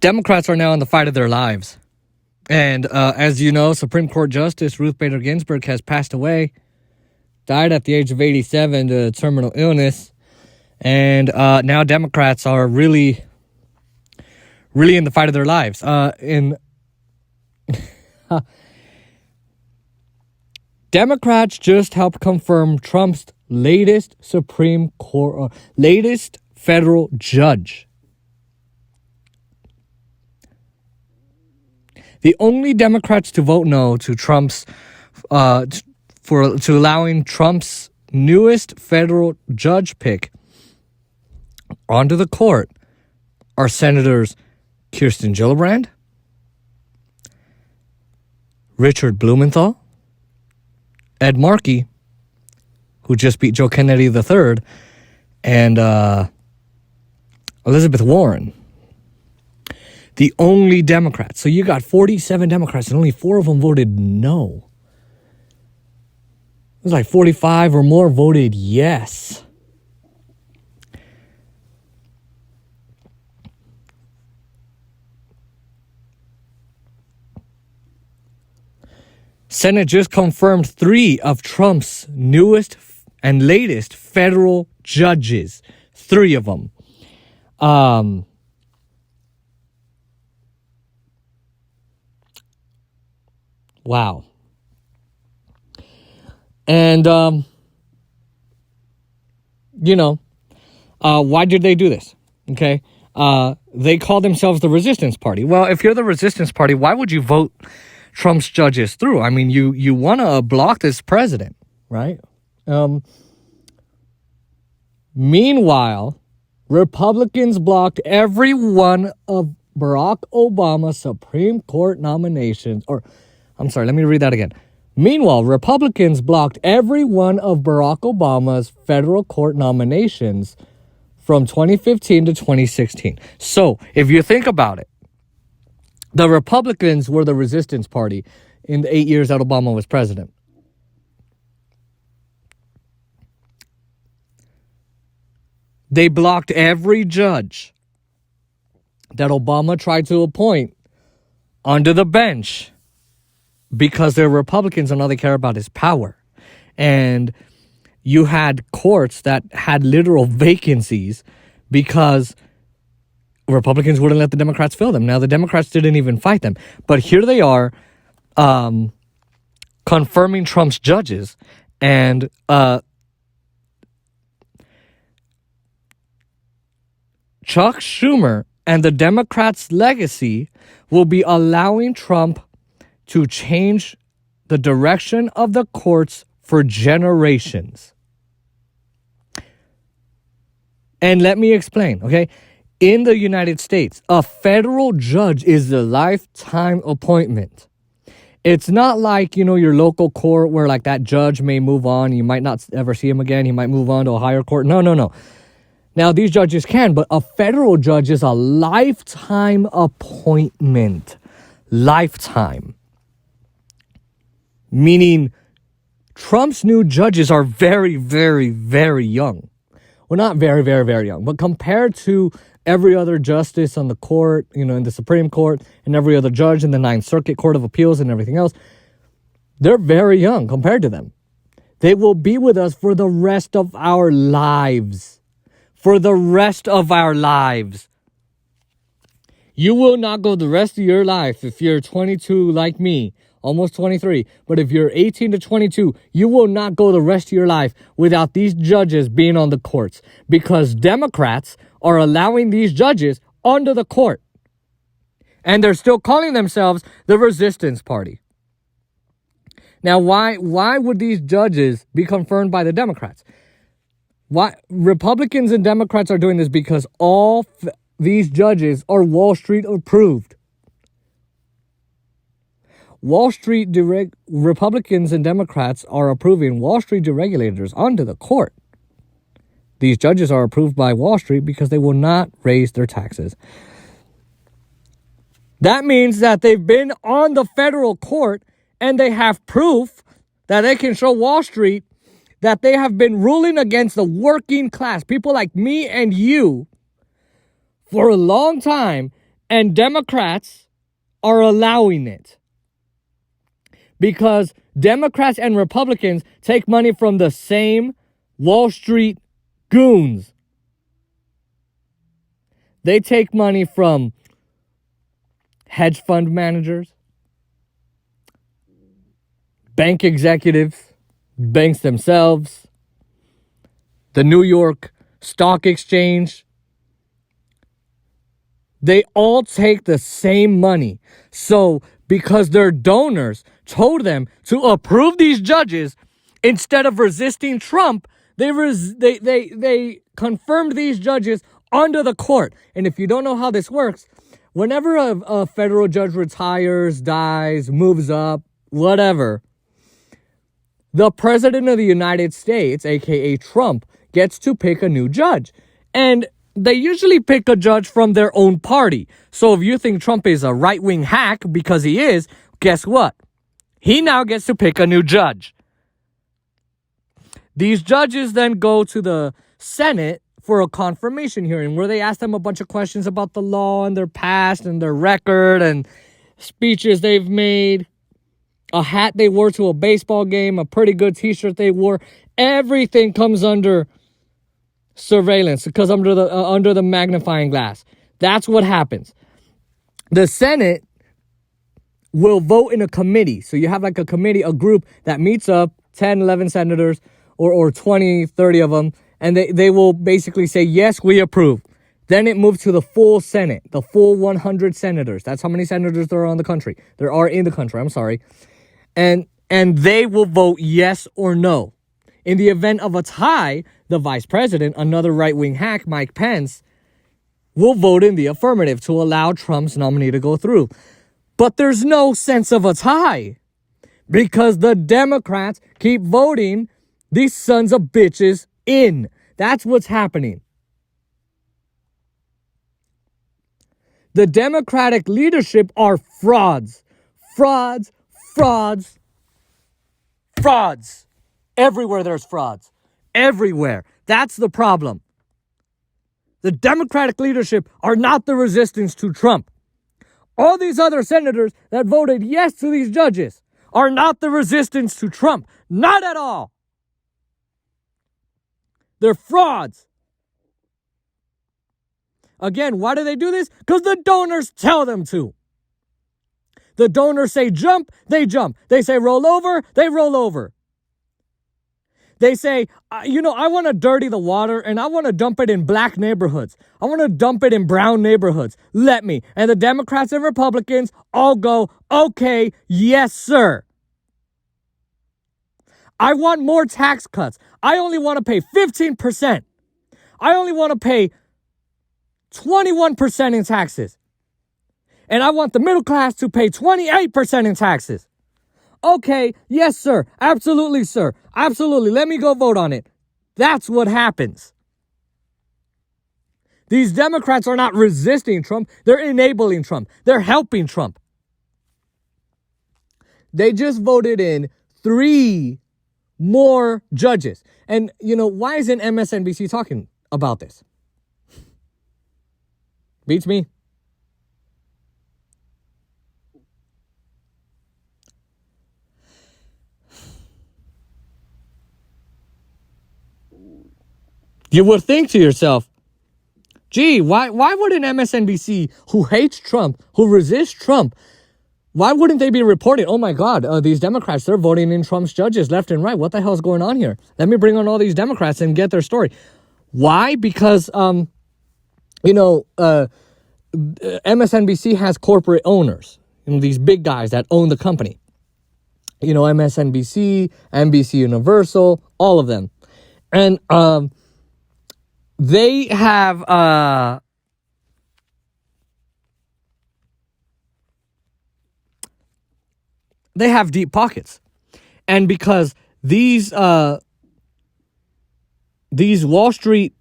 Democrats are now in the fight of their lives. And as you know, Supreme Court Justice Ruth Bader Ginsburg has passed away, died at the age of 87 to terminal illness. And now Democrats are really in the fight of their lives. Democrats just helped confirm Trump's latest Supreme Court, latest federal judge. The only Democrats to vote no to Trump's to allowing Trump's newest federal judge pick onto the court are Senators Kirsten Gillibrand, Richard Blumenthal, Ed Markey, who just beat Joe Kennedy III, and Elizabeth Warren. The only Democrats. So you got 47 Democrats and only 4 of them voted no. It was like 45 or more voted yes. Senate just confirmed 3 of Trump's newest and latest federal judges. 3 of them. Wow. And, why did they do this? Okay. They call themselves the Resistance Party. Well, if you're the Resistance Party, why would you vote Trump's judges through? I mean, you want to block this president, right? Meanwhile, Republicans blocked every one of Barack Obama's Supreme Court nominations. Let me read that again. Meanwhile, Republicans blocked every one of Barack Obama's federal court nominations from 2015 to 2016. So, if you think about it, the Republicans were the Resistance Party in the 8 years that Obama was president. They blocked every judge that Obama tried to appoint onto the bench because they're Republicans and all they care about is power. And you had courts that had literal vacancies because Republicans wouldn't let the Democrats fill them. Now, the Democrats didn't even fight them. But here they are confirming Trump's judges. And Chuck Schumer and the Democrats' legacy will be allowing Trump to change the direction of the courts for generations. And let me explain, okay? In the United States, a federal judge is a lifetime appointment. It's not like, your local court where like that judge may move on. You might not ever see him again. He might move on to a higher court. No. Now, these judges can, but a federal judge is a lifetime appointment. Lifetime. Meaning Trump's new judges are very, very, very young. Well, not very, very, very young, but compared to every other justice on the court, in the Supreme Court, and every other judge in the Ninth Circuit Court of Appeals and everything else, they're very young compared to them. They will be with us for the rest of our lives. For the rest of our lives. You will not go the rest of your life if you're 22 like me, almost 23. But if you're 18 to 22, you will not go the rest of your life without these judges being on the courts. Because Democrats are allowing these judges onto the court. And they're still calling themselves the Resistance Party. Now, why would these judges be confirmed by the Democrats? Why Republicans and Democrats are doing this because all these judges are Wall Street approved. Republicans and Democrats are approving Wall Street deregulators onto the court. These judges are approved by Wall Street because they will not raise their taxes. That means that they've been on the federal court and they have proof that they can show Wall Street that they have been ruling against the working class, people like me and you, for a long time, And Democrats are allowing it. Because Democrats and Republicans take money from the same Wall Street goons. They take money from hedge fund managers, bank executives, banks themselves, the New York Stock Exchange. They all take the same money. So because their donors told them to approve these judges instead of resisting Trump, they confirmed these judges under the court. And if you don't know how this works, whenever a federal judge retires, dies, moves up, whatever, the president of the United States, aka Trump, gets to pick a new judge. And they usually pick a judge from their own party. So if you think Trump is a right-wing hack, because he is, guess what? He now gets to pick a new judge. These judges then go to the Senate for a confirmation hearing where they ask them a bunch of questions about the law and their past and their record and speeches they've made, a hat they wore to a baseball game, a pretty good t-shirt they wore. Everything comes under surveillance because under the magnifying glass. That's what happens. The Senate will vote in a committee. So you have like a committee, a group that meets up, 10, 11 senators or 20, 30 of them, and they will basically say, yes, we approve. Then it moves to the full Senate, the full 100 senators. That's how many senators there are in the country. There are in the country, I'm sorry. And they will vote yes or no. In the event of a tie, the vice president, another right-wing hack, Mike Pence, will vote in the affirmative to allow Trump's nominee to go through. But there's no sense of a tie because the Democrats keep voting these sons of bitches in. That's what's happening. The Democratic leadership are frauds. Frauds, frauds, frauds. Everywhere there's frauds. Everywhere. That's the problem. The Democratic leadership are not the resistance to Trump. All these other senators that voted yes to these judges are not the resistance to Trump. Not at all. They're frauds. Again, why do they do this? Because the donors tell them to. The donors say jump, they jump. They say roll over, they roll over. They say, I want to dirty the water and I want to dump it in black neighborhoods. I want to dump it in brown neighborhoods. Let me. And the Democrats and Republicans all go, okay, yes, sir. I want more tax cuts. I only want to pay 15%. I only want to pay 21% in taxes. And I want the middle class to pay 28% in taxes. Okay, yes, sir. Absolutely, sir. Absolutely. Let me go vote on it. That's what happens. These Democrats are not resisting Trump. They're enabling Trump. They're helping Trump. They just voted in 3 more judges. And, why isn't MSNBC talking about this? Beats me. You would think to yourself, gee, why wouldn't MSNBC, who hates Trump, who resists Trump, why wouldn't they be reporting, oh my God, these Democrats, they're voting in Trump's judges left and right. What the hell is going on here? Let me bring on all these Democrats and get their story. Why? Because, MSNBC has corporate owners, these big guys that own the company. MSNBC, NBC Universal, all of them. And, they have deep pockets. And because these Wall Street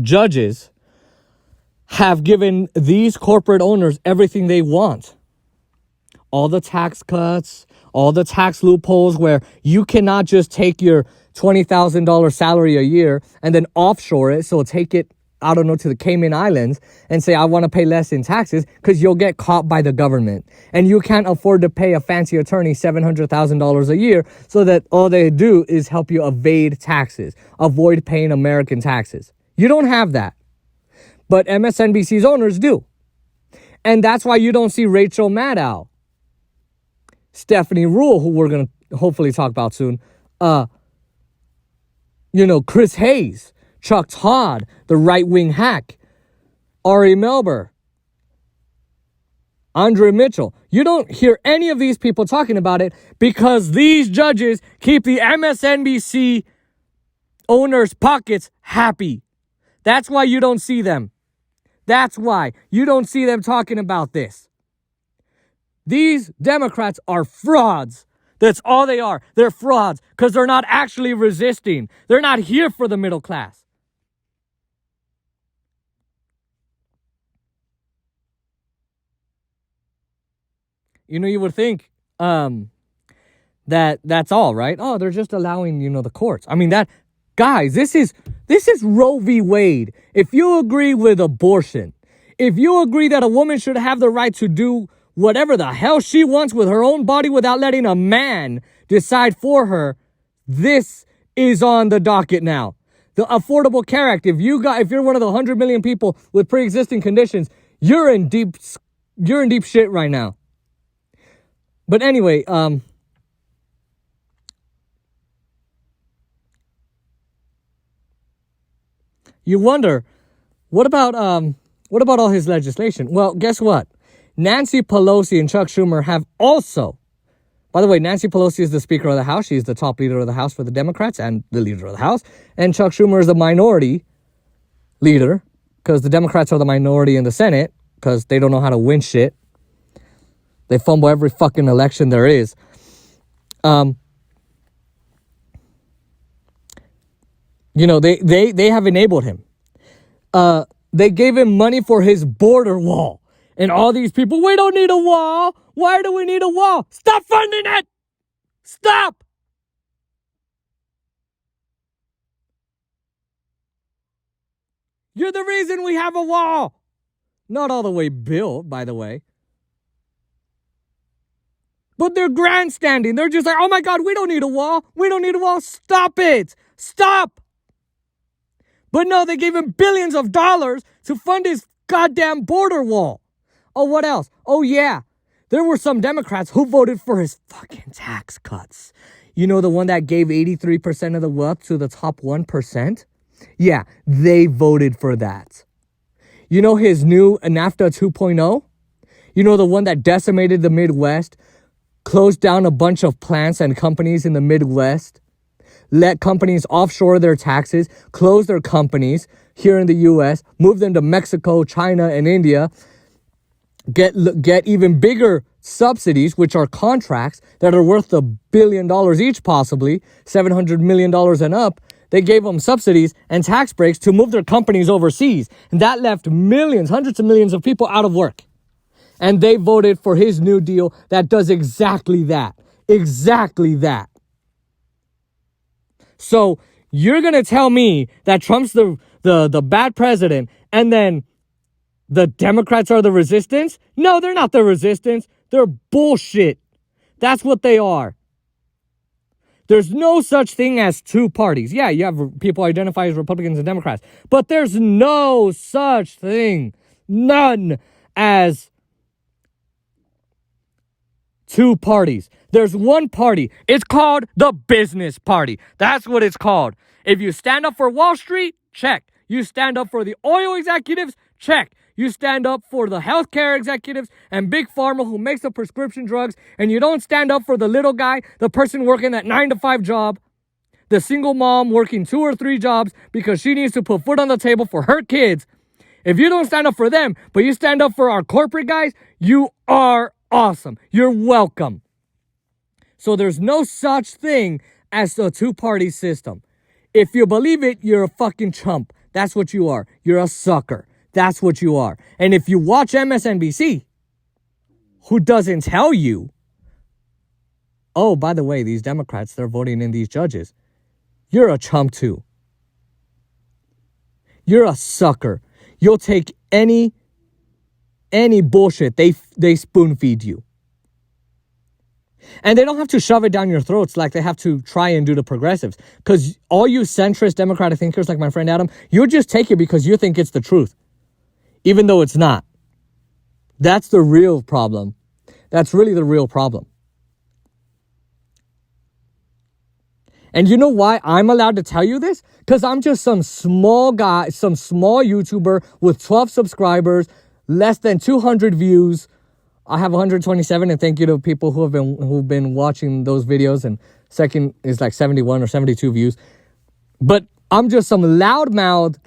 judges have given these corporate owners everything they want. All the tax cuts, all the tax loopholes where you cannot just take your $20,000 salary a year and then offshore it. So take it I don't know, to the Cayman Islands and say, I want to pay less in taxes, because you'll get caught by the government. And you can't afford to pay a fancy attorney $700,000 a year so that all they do is help you evade taxes, avoid paying American taxes. You don't have that. But MSNBC's owners do. And that's why you don't see Rachel Maddow, Stephanie Rule, who we're going to hopefully talk about soon, Chris Hayes, Chuck Todd, the right-wing hack, Ari Melber, Andre Mitchell. You don't hear any of these people talking about it because these judges keep the MSNBC owners' pockets happy. That's why you don't see them. That's why you don't see them talking about this. These Democrats are frauds. That's all they are. They're frauds because they're not actually resisting. They're not here for the middle class. You would think that's all, right? Oh, they're just allowing, the courts. I mean, guys, this is Roe v. Wade. If you agree with abortion, if you agree that a woman should have the right to do whatever the hell she wants with her own body without letting a man decide for her, this is on the docket now. The Affordable Care Act. If you're one of the 100 million people with pre-existing conditions, you're in deep shit right now. But anyway, you wonder, what about all his legislation? Well, guess what? Nancy Pelosi and Chuck Schumer have also, by the way, Nancy Pelosi is the Speaker of the House. She's the top leader of the House for the Democrats and the leader of the House. And Chuck Schumer is the minority leader because the Democrats are the minority in the Senate because they don't know how to win shit. They fumble every fucking election there is. They have enabled him. They gave him money for his border wall. And all these people, we don't need a wall. Why do we need a wall? Stop funding it. Stop. You're the reason we have a wall. Not all the way built, by the way. But they're grandstanding. They're just like, oh my God, we don't need a wall. We don't need a wall. Stop it. Stop. But no, they gave him billions of dollars to fund his goddamn border wall. Oh, what else? Oh, yeah. There were some Democrats who voted for his fucking tax cuts. The one that gave 83% of the wealth to the top 1%? Yeah, they voted for that. His new NAFTA 2.0? The one that decimated the Midwest, closed down a bunch of plants and companies in the Midwest, let companies offshore their taxes, close their companies here in the U.S., move them to Mexico, China, and India, get even bigger subsidies, which are contracts that are worth $1 billion each, possibly $700 million and up. They gave them subsidies and tax breaks to move their companies overseas. And that left millions, hundreds of millions of people out of work. And they voted for his new deal that does exactly that. Exactly that. So you're going to tell me that Trump's the bad president and then the Democrats are the resistance? No, they're not the resistance. They're bullshit. That's what they are. There's no such thing as two parties. Yeah, you have people identify as Republicans and Democrats. But there's no such thing. None as two parties. There's one party. It's called the business party. That's what it's called. If you stand up for Wall Street, check. You stand up for the oil executives, check. You stand up for the healthcare executives and big pharma who makes the prescription drugs, and you don't stand up for the little guy, the person working that 9-to-5 job, the single mom working 2 or 3 jobs because she needs to put food on the table for her kids. If you don't stand up for them, but you stand up for our corporate guys, you are awesome. You're welcome. So there's no such thing as a two-party system. If you believe it, you're a fucking chump. That's what you are. You're a sucker. That's what you are. And if you watch MSNBC, who doesn't tell you, oh, by the way, these Democrats, they're voting in these judges. You're a chump too. You're a sucker. You'll take any bullshit they spoon feed you. And they don't have to shove it down your throats like they have to try and do the progressives. Because all you centrist Democratic thinkers like my friend Adam, you just take it because you think it's the truth. Even though it's not. That's the real problem. That's really the real problem. And you know why I'm allowed to tell you this? Because I'm just some small guy, some small YouTuber with 12 subscribers, less than 200 views. I have 127, and thank you to people who've been watching those videos. And second is like 71 or 72 views. But I'm just some loudmouth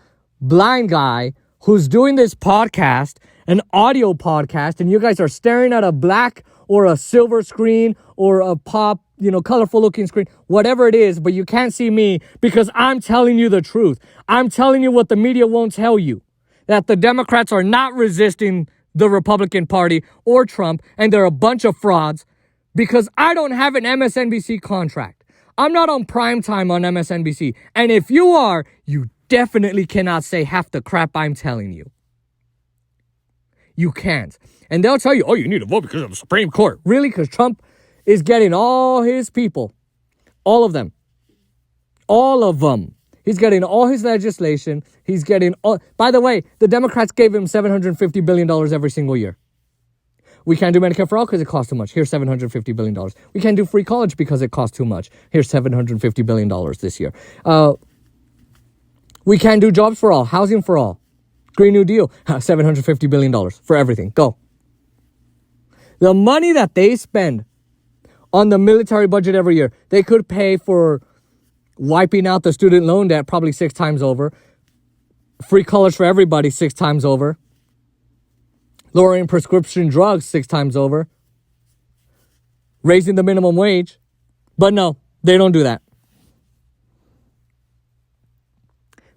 blind guy who's doing this podcast, an audio podcast, and you guys are staring at a black or a silver screen or a pop, colorful looking screen, whatever it is, but you can't see me because I'm telling you the truth. I'm telling you what the media won't tell you, that the Democrats are not resisting the Republican Party or Trump, and they're a bunch of frauds because I don't have an MSNBC contract. I'm not on prime time on MSNBC. And if you are, you definitely cannot say half the crap I'm telling you. You can't. And they'll tell you, oh, you need to vote because of the Supreme Court. Really? Because Trump is getting all his people. All of them. All of them. He's getting all his legislation. He's getting all... By the way, the Democrats gave him $750 billion every single year. We can't do Medicare for all because it costs too much. Here's $750 billion. We can't do free college because it costs too much. Here's $750 billion this year. We can't do jobs for all, housing for all. Green New Deal, $750 billion for everything. Go. The money that they spend on the military budget every year, they could pay for wiping out the student loan debt probably 6 times over. Free college for everybody 6 times over. Lowering prescription drugs 6 times over. Raising the minimum wage. But no, they don't do that.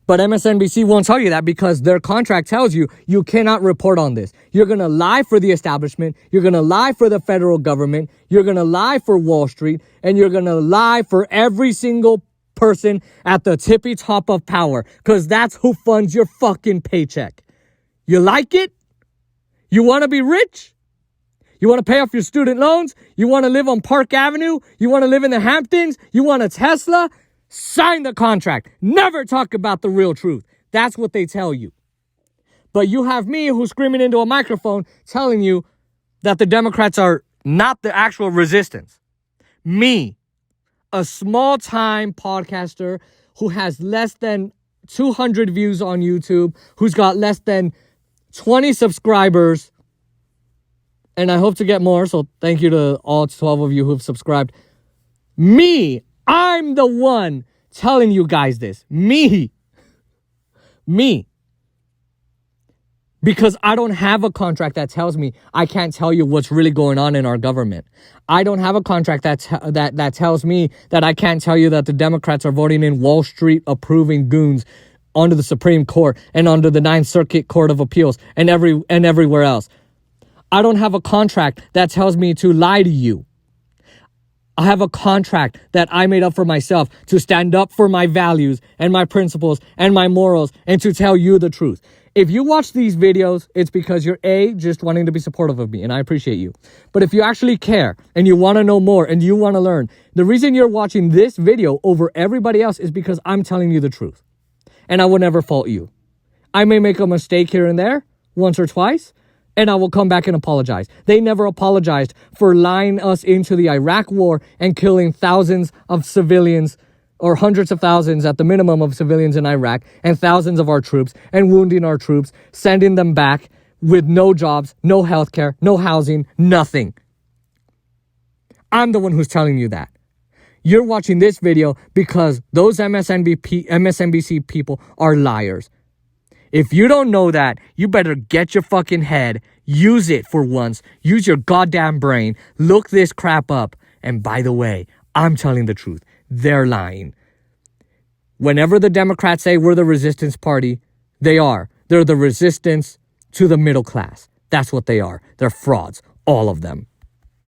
But MSNBC won't tell you that because their contract tells you you cannot report on this. You're going to lie for the establishment. You're going to lie for the federal government. You're going to lie for Wall Street. And you're going to lie for every single person at the tippy top of power. Because that's who funds your fucking paycheck. You like it? You want to be rich? You want to pay off your student loans? You want to live on Park Avenue? You want to live in the Hamptons? You want a Tesla? Sign the contract. Never talk about the real truth. That's what they tell you. But you have me who's screaming into a microphone telling you that the Democrats are not the actual resistance. Me, a small-time podcaster who has less than 200 views on YouTube, who's got less than 20 subscribers, and I hope to get more, so thank you to all 12 of you who've subscribed. Me, I'm the one telling you guys this. Me. Because I don't have a contract that tells me I can't tell you what's really going on in our government. I don't have a contract that tells me that I can't tell you that the Democrats are voting in Wall Street approving goons onto the Supreme Court and onto the Ninth Circuit Court of Appeals and everywhere else. I don't have a contract that tells me to lie to you. I have a contract that I made up for myself to stand up for my values and my principles and my morals and to tell you the truth. If you watch these videos, it's because you're just wanting to be supportive of me, and I appreciate you. But if you actually care and you want to know more and you want to learn, the reason you're watching this video over everybody else is because I'm telling you the truth. And I will never fault you. I may make a mistake here and there, once or twice, and I will come back and apologize. They never apologized for lying us into the Iraq war and killing thousands of civilians, or hundreds of thousands at the minimum of civilians in Iraq, and thousands of our troops, and wounding our troops, sending them back with no jobs, no healthcare, no housing, nothing. I'm the one who's telling you that. You're watching this video because those MSNBC people are liars. If you don't know that, you better get your fucking head, use it for once, use your goddamn brain, look this crap up. And by the way, I'm telling the truth. They're lying. Whenever the Democrats say we're the resistance party, they are. They're the resistance to the middle class. That's what they are. They're frauds, all of them.